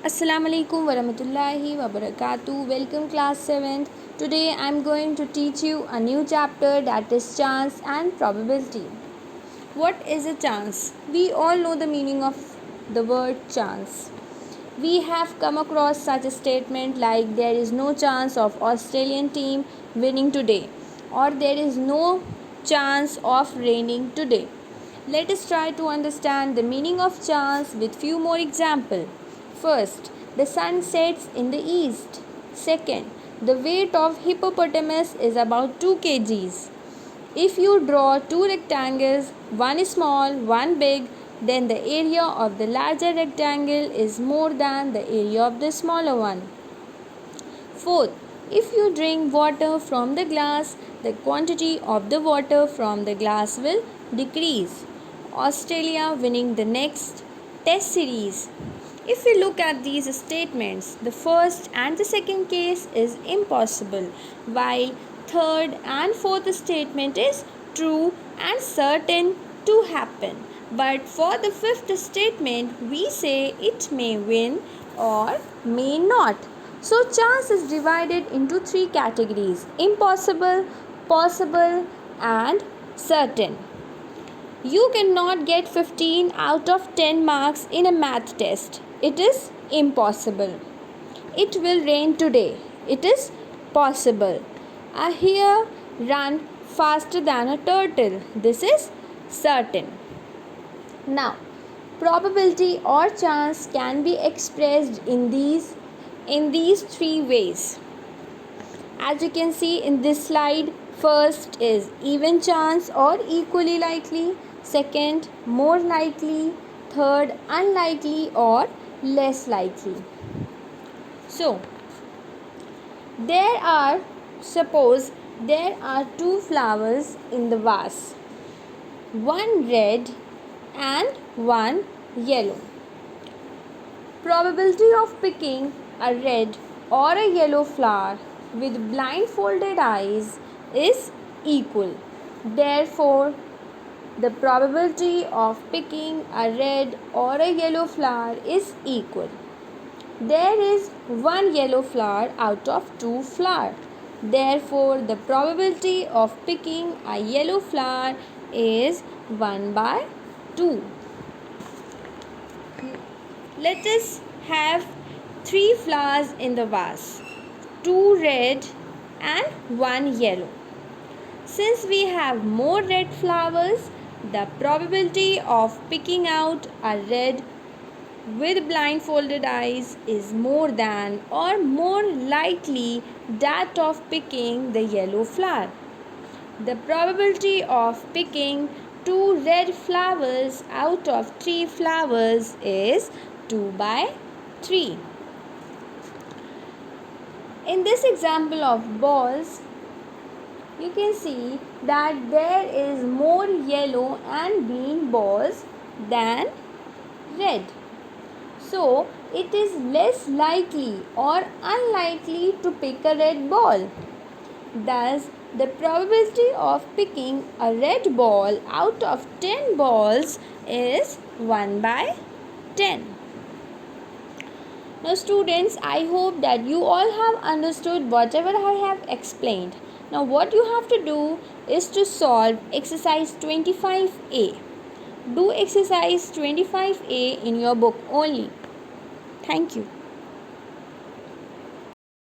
Assalamu alaikum warahmatullahi wabarakatuh. Welcome class 7th. Today I am going to teach you a new chapter, that is chance and probability. What is a chance? We all know the meaning of the word chance. We have come across such a statement like there is no chance of Australian team winning today, or there is no chance of raining today. Let us try to understand the meaning of chance with few more examples. First, the sun sets in the east. Second, the weight of hippopotamus is about 2 kgs. If you draw two rectangles, one small, one big, then the area of the larger rectangle is more than the area of the smaller one. Fourth, if you drink water from the glass, the quantity of the water from the glass will decrease. Australia winning the next test series. If we look at these statements, the first and the second case is impossible, while third and fourth statement is true and certain to happen. But for the fifth statement, we say it may win or may not. So chance is divided into three categories: impossible, possible, and certain. You cannot get 15 out of 10 marks in a math test. It is impossible. It will rain today. It is possible. A hare run faster than a turtle. This is certain. Now, probability or chance can be expressed in these three ways. As you can see in this slide, first is even chance or equally likely, second more likely, third unlikely or less likely. So, suppose there are two flowers in the vase, one red and one yellow. Probability of picking a red or a yellow flower with blindfolded eyes is equal. Therefore, the probability of picking a red or a yellow flower is equal. There is one yellow flower out of two flowers. Therefore, the probability of picking a yellow flower is 1 by 2. Let us have 3 flowers in the vase, 2 red and 1 yellow. Since we have more red flowers, the probability of picking out a red with blindfolded eyes is more than or more likely that of picking the yellow flower. The probability of picking 2 red flowers out of 3 flowers is 2 by 3. In this example of balls, you can see that there is more yellow and green balls than red. So, it is less likely or unlikely to pick a red ball. Thus, the probability of picking a red ball out of 10 balls is 1 by 10. Now students, I hope that you all have understood whatever I have explained. Now what you have to do is to solve exercise 25A. Do exercise 25A in your book only. Thank you.